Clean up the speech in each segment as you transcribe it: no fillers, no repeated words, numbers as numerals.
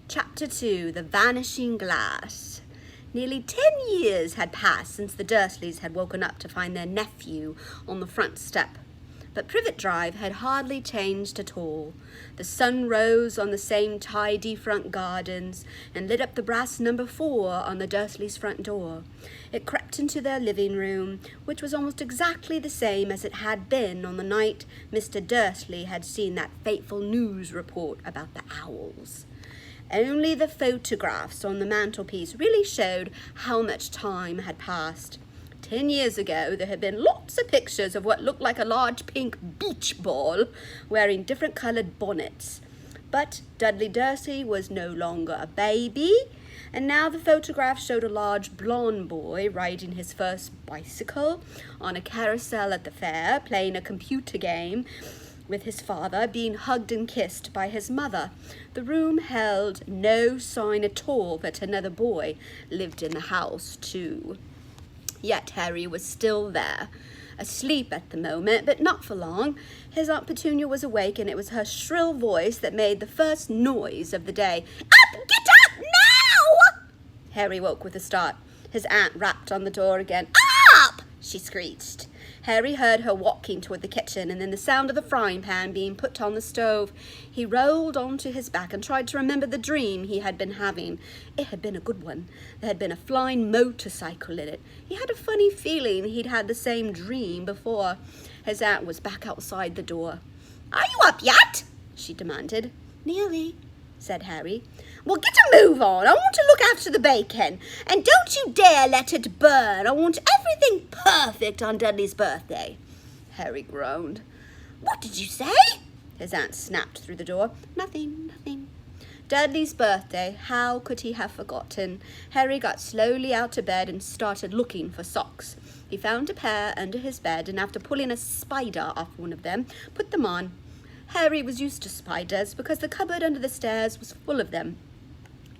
Chapter 2, The Vanishing Glass. Nearly 10 years had passed since the Dursleys had woken up to find their nephew on the front step. But Privet Drive had hardly changed at all. The sun rose on the same tidy front gardens and lit up the brass number 4 on the Dursleys' front door. It crept into their living room, which was almost exactly the same as it had been on the night Mr. Dursley had seen that fateful news report about the owls. Only the photographs on the mantelpiece really showed how much time had passed. 10 years ago, there had been lots of pictures of what looked like a large pink beach ball wearing different coloured bonnets. But Dudley Dursley was no longer a baby, and now the photograph showed a large blonde boy riding his first bicycle on a carousel at the fair, playing a computer game with his father, being hugged and kissed by his mother. The room held no sign at all that another boy lived in the house too. Yet Harry was still there, asleep at the moment, but not for long. His Aunt Petunia was awake, and it was her shrill voice that made the first noise of the day. "Up! Get up now!" Harry woke with a start. His aunt rapped on the door again. "Up!" she screeched. Harry heard her walking toward the kitchen, and then the sound of the frying pan being put on the stove. He rolled onto his back and tried to remember the dream he had been having. It had been a good one. There had been a flying motorcycle in it. He had a funny feeling he'd had the same dream before. His aunt was back outside the door. "Are you up yet?" she demanded. "Nearly," said Harry. "Well, get a move on. I want to look after the bacon. And don't you dare let it burn. I want everything perfect on Dudley's birthday." Harry groaned. "What did you say?" His aunt snapped through the door. Nothing. Dudley's birthday. How could he have forgotten? Harry got slowly out of bed and started looking for socks. He found a pair under his bed, and after pulling a spider off one of them, put them on. Harry was used to spiders because the cupboard under the stairs was full of them,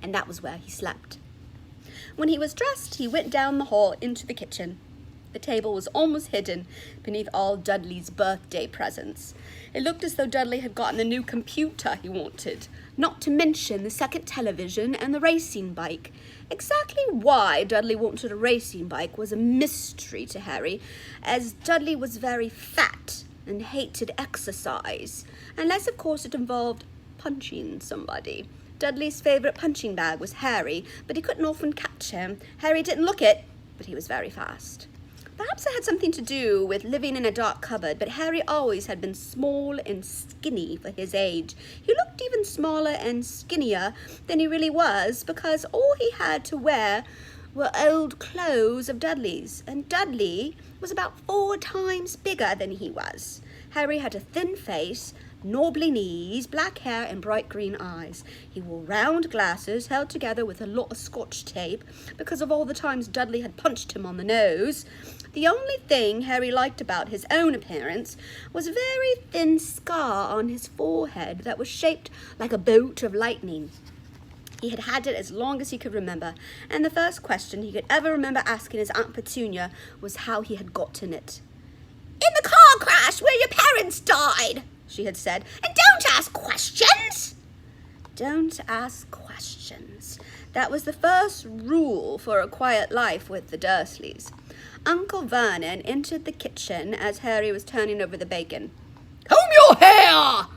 and that was where he slept. When he was dressed, he went down the hall into the kitchen. The table was almost hidden beneath all Dudley's birthday presents. It looked as though Dudley had gotten the new computer he wanted, not to mention the second television and the racing bike. Exactly why Dudley wanted a racing bike was a mystery to Harry, as Dudley was very fat and hated exercise, unless of course it involved punching somebody. Dudley's favourite punching bag was Harry, but he couldn't often catch him. Harry didn't look it, but he was very fast. Perhaps it had something to do with living in a dark cupboard, but Harry always had been small and skinny for his age. He looked even smaller and skinnier than he really was, because all he had to wear were old clothes of Dudley's, and Dudley was about 4 times bigger than he was. Harry had a thin face, knobbly knees, black hair, and bright green eyes. He wore round glasses held together with a lot of Scotch tape because of all the times Dudley had punched him on the nose. The only thing Harry liked about his own appearance was a very thin scar on his forehead that was shaped like a bolt of lightning. He had had it as long as he could remember, and the first question he could ever remember asking his Aunt Petunia was how he had gotten it. "In the car crash where your parents died," she had said, "and don't ask questions." Don't ask questions. That was the first rule for a quiet life with the Dursleys. Uncle Vernon entered the kitchen as Harry was turning over the bacon. "Comb your hair!"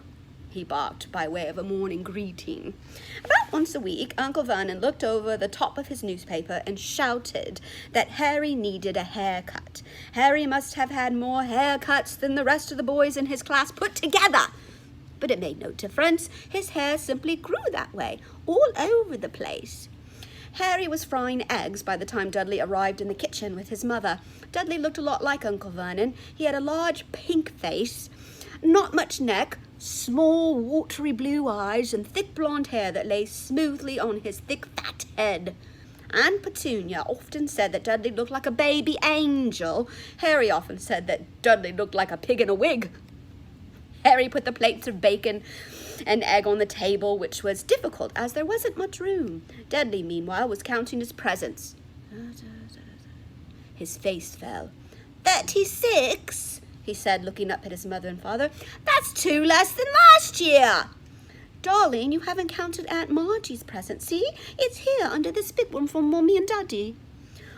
he barked by way of a morning greeting. About once a week, Uncle Vernon looked over the top of his newspaper and shouted that Harry needed a haircut. Harry must have had more haircuts than the rest of the boys in his class put together. But it made no difference. His hair simply grew that way, all over the place. Harry was frying eggs by the time Dudley arrived in the kitchen with his mother. Dudley looked a lot like Uncle Vernon. He had a large pink face, not much neck, small watery blue eyes, and thick blonde hair that lay smoothly on his thick fat head. Aunt Petunia often said that Dudley looked like a baby angel. Harry often said that Dudley looked like a pig in a wig. Harry put the plates of bacon and egg on the table, which was difficult as there wasn't much room. Dudley, meanwhile, was counting his presents. His face fell. 36, he said, looking up at his mother and father. "That's 2 less than last year." Darling, you haven't counted Aunt Margie's present. See, it's here under this big one from Mommy and Daddy.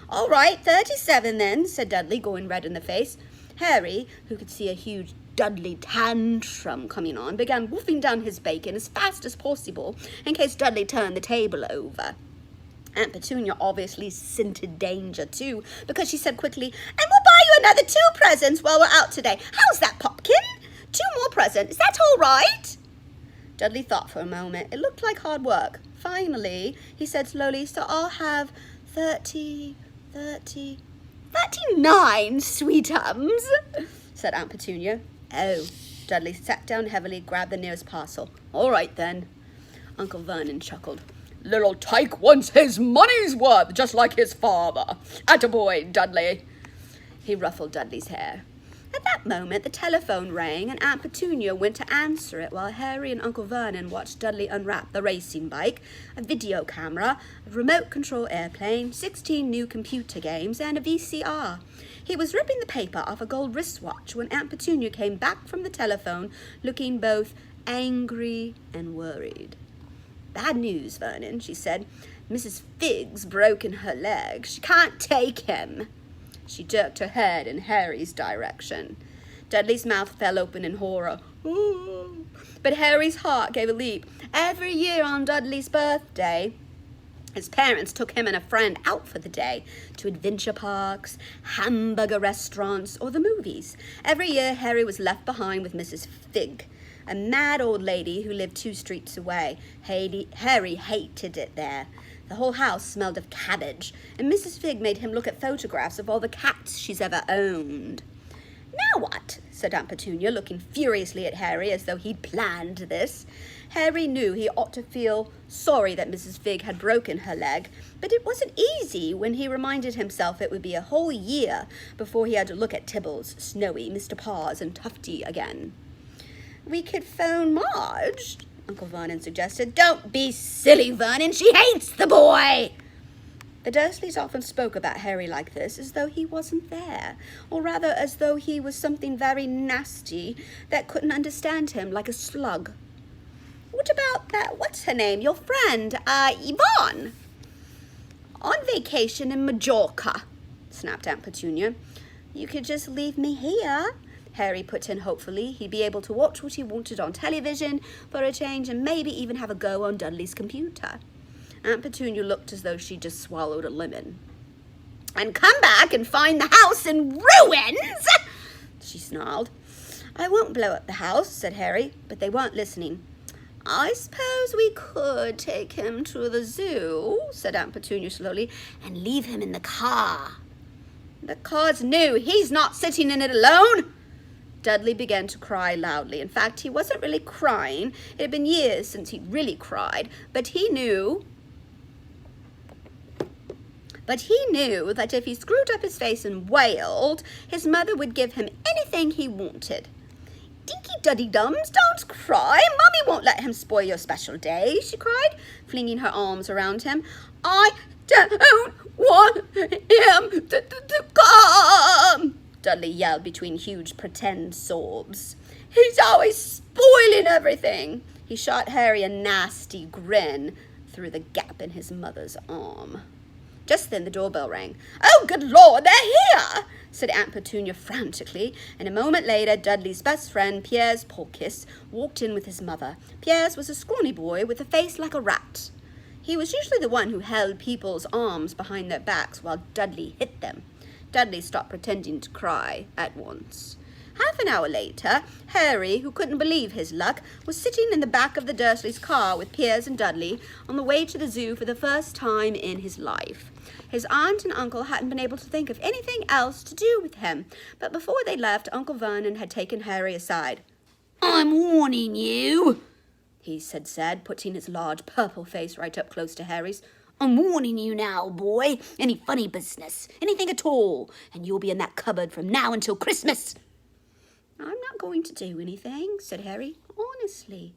All right, 37 then, said Dudley, going red in the face. Harry, who could see a huge Dudley tantrum coming on, began wolfing down his bacon as fast as possible in case Dudley turned the table over. Aunt Petunia obviously scented danger too, because she said quickly, "And we'll buy you another 2 presents while we're out today. How's that, Pumpkin? 2 more presents. Is that all right?" Dudley thought for a moment. It looked like hard work. Finally, he said slowly, "So I'll have 39 sweetums," said Aunt Petunia. "Oh." Dudley sat down heavily, grabbed the nearest parcel. "All right, then." Uncle Vernon chuckled. "Little Tyke wants his money's worth, just like his father. Attaboy, Dudley." He ruffled Dudley's hair. At that moment, the telephone rang, and Aunt Petunia went to answer it while Harry and Uncle Vernon watched Dudley unwrap the racing bike, a video camera, a remote-control airplane, 16 new computer games, and a VCR. He was ripping the paper off a gold wristwatch when Aunt Petunia came back from the telephone, looking both angry and worried. "Bad news, Vernon," she said. "Mrs. Figg's broken her leg. She can't take him." She jerked her head in Harry's direction. Dudley's mouth fell open in horror. Ooh. But Harry's heart gave a leap. Every year on Dudley's birthday, his parents took him and a friend out for the day to adventure parks, hamburger restaurants, or the movies. Every year, Harry was left behind with Mrs. Figg, a mad old lady who lived 2 streets away. Harry hated it there. The whole house smelled of cabbage, and Mrs. Figg made him look at photographs of all the cats she's ever owned. "Now what?" said Aunt Petunia, looking furiously at Harry as though he'd planned this. Harry knew he ought to feel sorry that Mrs. Figg had broken her leg, but it wasn't easy when he reminded himself it would be a whole year before he had to look at Tibbles, Snowy, Mr. Paws, and Tufty again. "We could phone Marge," Uncle Vernon suggested. "Don't be silly, Vernon. She hates the boy." The Dursleys often spoke about Harry like this, as though he wasn't there, or rather as though he was something very nasty that couldn't understand him, like a slug. "What about that, what's her name, your friend, Yvonne?" "On vacation in Majorca," snapped Aunt Petunia. "You could just leave me here," Harry put in hopefully. He'd be able to watch what he wanted on television for a change and maybe even have a go on Dudley's computer. Aunt Petunia looked as though she'd just swallowed a lemon. "And come back and find the house in ruins," she snarled. "I won't blow up the house," said Harry, but they weren't listening. "I suppose we could take him to the zoo," said Aunt Petunia slowly, "and leave him in the car." "The car's new. He's not sitting in it alone." Dudley began to cry loudly. In fact, he wasn't really crying. It had been years since he'd really cried, but he knew that if he screwed up his face and wailed, his mother would give him anything he wanted. "Dinky Duddy Dums, don't cry. Mummy won't let him spoil your special day," she cried, flinging her arms around him. "I don't want him to come," Dudley yelled between huge pretend sobs. "He's always spoiling everything." He shot Harry a nasty grin through the gap in his mother's arm. Just then the doorbell rang. "Oh, good Lord, they're here!" said Aunt Petunia frantically, and a moment later Dudley's best friend, Piers Polkiss, walked in with his mother. Piers was a scrawny boy with a face like a rat. He was usually the one who held people's arms behind their backs while Dudley hit them. Dudley stopped pretending to cry at once. Half an hour later, Harry, who couldn't believe his luck, was sitting in the back of the Dursleys' car with Piers and Dudley on the way to the zoo for the first time in his life. His aunt and uncle hadn't been able to think of anything else to do with him, but before they left, Uncle Vernon had taken Harry aside. "I'm warning you," he said, putting his large purple face right up close to Harry's. "I'm warning you now, boy. Any funny business, anything at all, and you'll be in that cupboard from now until Christmas." "I'm not going to do anything," said Harry, honestly.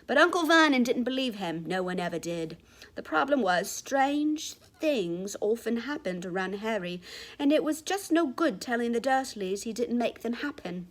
But Uncle Vernon didn't believe him. No one ever did. The problem was, strange things often happened around Harry, and it was just no good telling the Dursleys he didn't make them happen.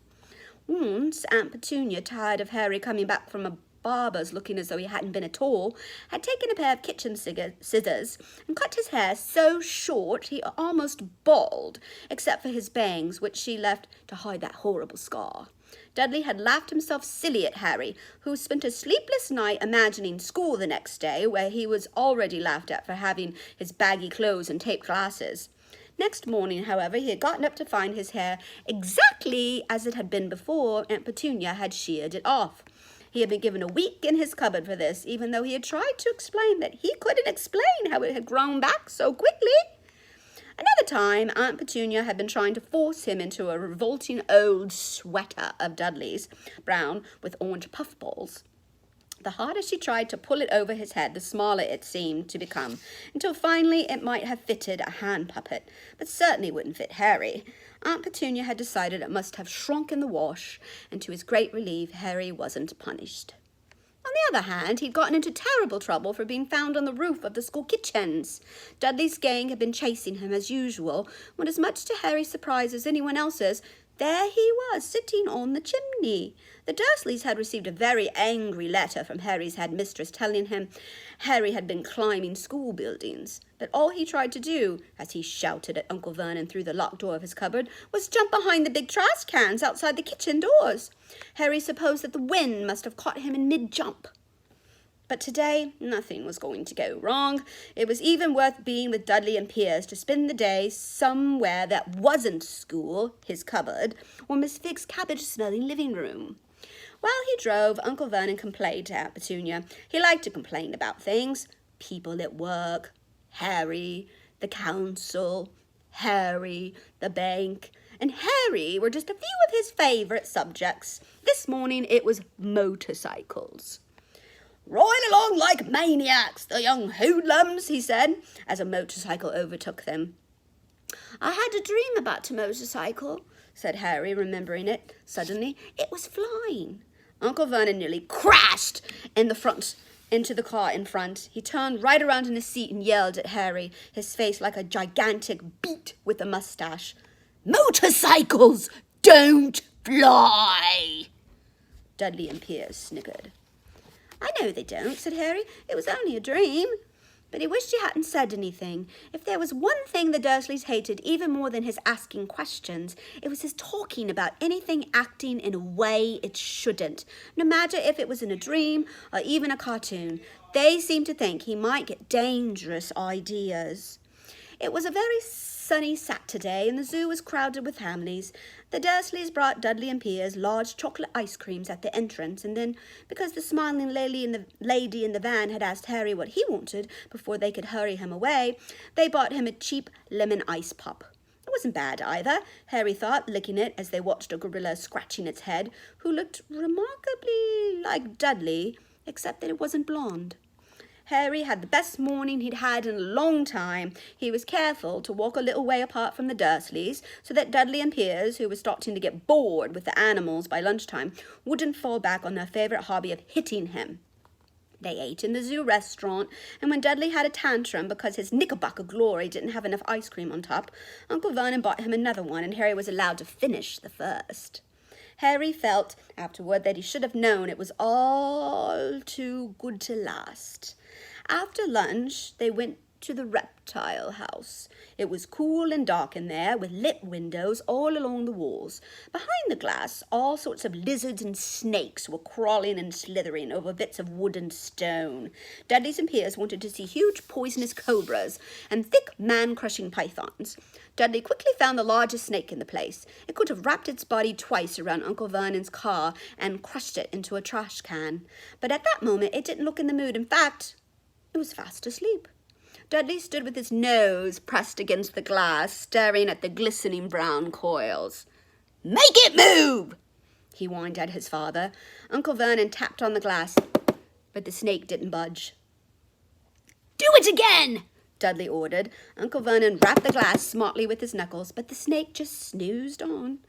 Once, Aunt Petunia, tired of Harry coming back from a barber's looking as though he hadn't been at all, had taken a pair of kitchen scissors and cut his hair so short he almost bald, except for his bangs, which she left to hide that horrible scar. Dudley had laughed himself silly at Harry, who spent a sleepless night imagining school the next day, where he was already laughed at for having his baggy clothes and taped glasses. Next morning, however, he had gotten up to find his hair exactly as it had been before Aunt Petunia had sheared it off. He had been given a week in his cupboard for this, even though he had tried to explain that he couldn't explain how it had grown back so quickly. Another time, Aunt Petunia had been trying to force him into a revolting old sweater of Dudley's, brown with orange puffballs. The harder she tried to pull it over his head, the smaller it seemed to become, until finally it might have fitted a hand puppet, but certainly wouldn't fit Harry. Aunt Petunia had decided it must have shrunk in the wash, and to his great relief, Harry wasn't punished. On the other hand, he'd gotten into terrible trouble for being found on the roof of the school kitchens. Dudley's gang had been chasing him as usual, when as much to Harry's surprise as anyone else's, there he was, sitting on the chimney. The Dursleys had received a very angry letter from Harry's headmistress telling him Harry had been climbing school buildings. But all he tried to do, as he shouted at Uncle Vernon through the locked door of his cupboard, was jump behind the big trash cans outside the kitchen doors. Harry supposed that the wind must have caught him in mid-jump. But today, nothing was going to go wrong. It was even worth being with Dudley and Piers to spend the day somewhere that wasn't school, his cupboard, or Miss Fig's cabbage-smelling living room. While he drove, Uncle Vernon complained to Aunt Petunia. He liked to complain about things. People at work, Harry, the council, Harry, the bank, and Harry were just a few of his favourite subjects. This morning it was motorcycles. "Right along like maniacs, the young hoodlums," he said, as a motorcycle overtook them. "I had a dream about a motorcycle," said Harry, remembering it. Suddenly, it was flying. Uncle Vernon nearly crashed into the car in front. He turned right around in his seat and yelled at Harry, his face like a gigantic beet with a mustache. "Motorcycles don't fly!" Dudley and Piers snickered. "I know they don't," said Harry. "It was only a dream." But he wished he hadn't said anything. If there was one thing the Dursleys hated even more than his asking questions, it was his talking about anything acting in a way it shouldn't. No matter if it was in a dream or even a cartoon, they seemed to think he might get dangerous ideas. It was a very sunny Saturday, and the zoo was crowded with families. The Dursleys brought Dudley and Piers large chocolate ice creams at the entrance, and then, because the smiling lady in the van had asked Harry what he wanted before they could hurry him away, they bought him a cheap lemon ice pop. It wasn't bad either, Harry thought, licking it as they watched a gorilla scratching its head, who looked remarkably like Dudley, except that it wasn't blonde. Harry had the best morning he'd had in a long time. He was careful to walk a little way apart from the Dursleys, so that Dudley and Piers, who were starting to get bored with the animals by lunchtime, wouldn't fall back on their favourite hobby of hitting him. They ate in the zoo restaurant, and when Dudley had a tantrum because his Knickerbocker glory didn't have enough ice cream on top, Uncle Vernon bought him another one, and Harry was allowed to finish the first. Harry felt afterward that he should have known it was all too good to last. After lunch, they went to the reptile house. It was cool and dark in there, with lit windows all along the walls. Behind the glass, all sorts of lizards and snakes were crawling and slithering over bits of wood and stone. Dudley and Piers wanted to see huge poisonous cobras and thick man-crushing pythons. Dudley quickly found the largest snake in the place. It could have wrapped its body twice around Uncle Vernon's car and crushed it into a trash can. But at that moment, it didn't look in the mood. In fact, it was fast asleep. Dudley stood with his nose pressed against the glass, staring at the glistening brown coils. "Make it move!" he whined at his father. Uncle Vernon tapped on the glass, but the snake didn't budge. "Do it again!" Dudley ordered. Uncle Vernon rapped the glass smartly with his knuckles, but the snake just snoozed on.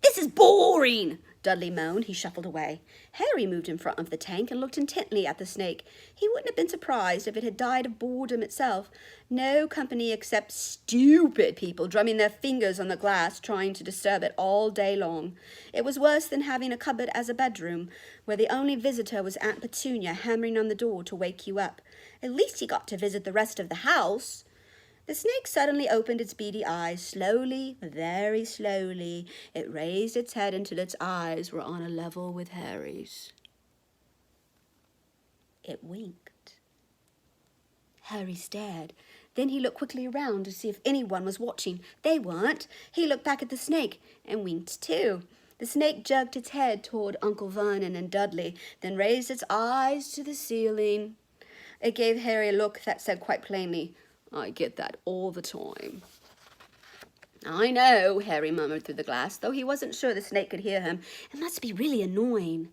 "This is boring," Dudley moaned. He shuffled away. Harry moved in front of the tank and looked intently at the snake. He wouldn't have been surprised if it had died of boredom itself. No company except stupid people drumming their fingers on the glass, trying to disturb it all day long. It was worse than having a cupboard as a bedroom, where the only visitor was Aunt Petunia hammering on the door to wake you up. At least he got to visit the rest of the house. The snake suddenly opened its beady eyes. Slowly, very slowly, it raised its head until its eyes were on a level with Harry's. It winked. Harry stared. Then he looked quickly around to see if anyone was watching. They weren't. He looked back at the snake and winked too. The snake jerked its head toward Uncle Vernon and Dudley, then raised its eyes to the ceiling. It gave Harry a look that said quite plainly, "I get that all the time." "I know," Harry murmured through the glass, though he wasn't sure the snake could hear him. "It must be really annoying."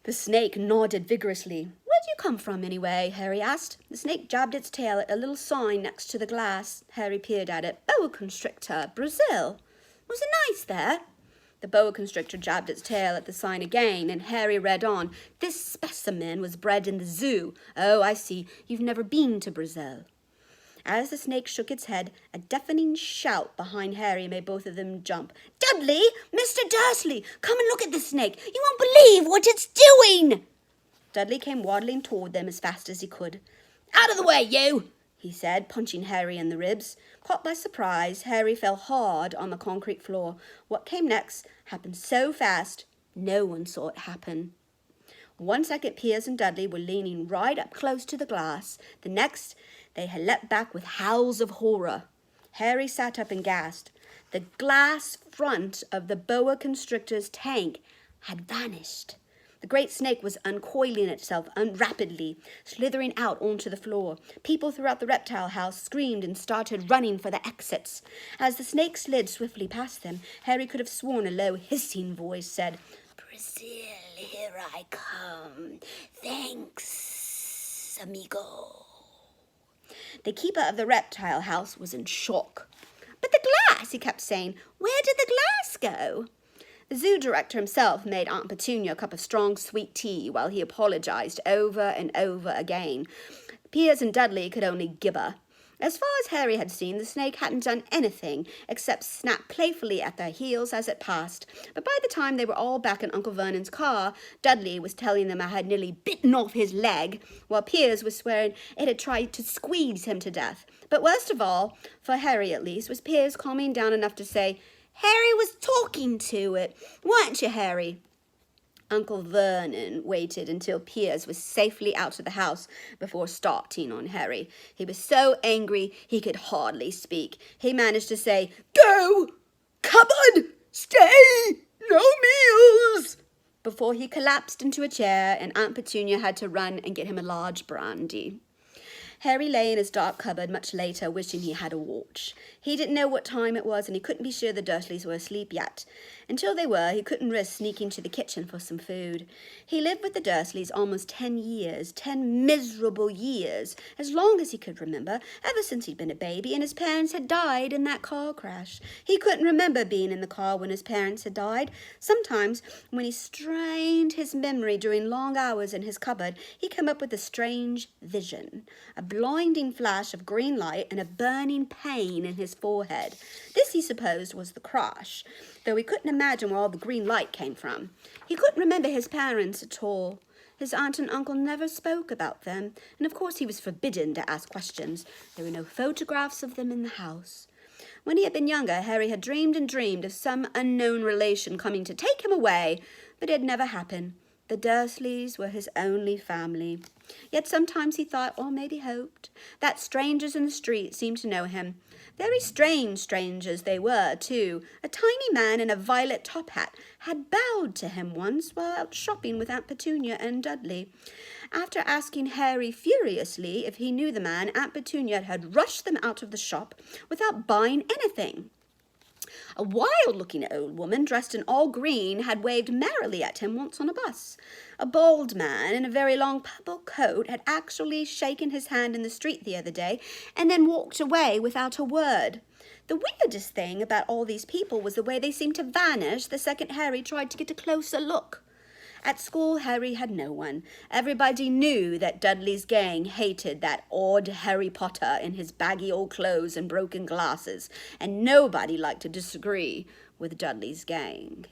The snake nodded vigorously. "Where'd you come from, anyway?" Harry asked. The snake jabbed its tail at a little sign next to the glass. Harry peered at it. "Boa constrictor, Brazil. Was it nice there?" The boa constrictor jabbed its tail at the sign again, and Harry read on. "This specimen was bred in the zoo. Oh, I see. You've never been to Brazil." As the snake shook its head, a deafening shout behind Harry made both of them jump. "Dudley! Mr. Dursley! Come and look at the snake! You won't believe what it's doing!" Dudley came waddling toward them as fast as he could. "Out of the way, you!" he said, punching Harry in the ribs. Caught by surprise, Harry fell hard on the concrete floor. What came next happened so fast, no one saw it happen. 1 second, Piers and Dudley were leaning right up close to the glass. The next, they had leapt back with howls of horror. Harry sat up and gasped. The glass front of the boa constrictor's tank had vanished. The great snake was uncoiling itself rapidly, slithering out onto the floor. People throughout the reptile house screamed and started running for the exits. As the snake slid swiftly past them, Harry could have sworn a low hissing voice said, "Brazil, here I come. Thanks, amigo." The keeper of the reptile house was in shock. "But the glass," he kept saying. "Where did the glass go?" The zoo director himself made Aunt Petunia a cup of strong sweet tea while he apologized over and over again. Piers and Dudley could only gibber. As far as Harry had seen, the snake hadn't done anything except snap playfully at their heels as it passed. But by the time they were all back in Uncle Vernon's car, Dudley was telling them it had nearly bitten off his leg, while Piers was swearing it had tried to squeeze him to death. But worst of all, for Harry at least, was Piers calming down enough to say, "Harry was talking to it, weren't you, Harry?" Uncle Vernon waited until Piers was safely out of the house before starting on Harry. He was so angry he could hardly speak. He managed to say, "Go! Cupboard! Stay! No meals!" before he collapsed into a chair and Aunt Petunia had to run and get him a large brandy. Harry lay in his dark cupboard much later, wishing he had a watch. He didn't know what time it was, and he couldn't be sure the Dursleys were asleep yet. Until they were, he couldn't risk sneaking to the kitchen for some food. He lived with the Dursleys almost 10 years, 10 miserable years, as long as he could remember, ever since he'd been a baby and his parents had died in that car crash. He couldn't remember being in the car when his parents had died. Sometimes, when he strained his memory during long hours in his cupboard, he came up with a strange vision, a blinding flash of green light and a burning pain in his forehead. This, he supposed, was the crash, though he couldn't imagine where all the green light came from. He couldn't remember his parents at all. His aunt and uncle never spoke about them, and of course he was forbidden to ask questions. There were no photographs of them in the house. When he had been younger, Harry had dreamed and dreamed of some unknown relation coming to take him away, but it had never happened. The Dursleys were his only family. Yet sometimes he thought, or maybe hoped, that strangers in the street seemed to know him. Very strange strangers they were, too. A tiny man in a violet top hat had bowed to him once while out shopping with Aunt Petunia and Dudley. After asking Harry furiously if he knew the man, Aunt Petunia had rushed them out of the shop without buying anything. A wild-looking old woman dressed in all green had waved merrily at him once on a bus. A bald man in a very long purple coat had actually shaken his hand in the street the other day and then walked away without a word. The weirdest thing about all these people was the way they seemed to vanish the second Harry tried to get a closer look. At school, Harry had no one. Everybody knew that Dudley's gang hated that odd Harry Potter in his baggy old clothes and broken glasses, and nobody liked to disagree with Dudley's gang.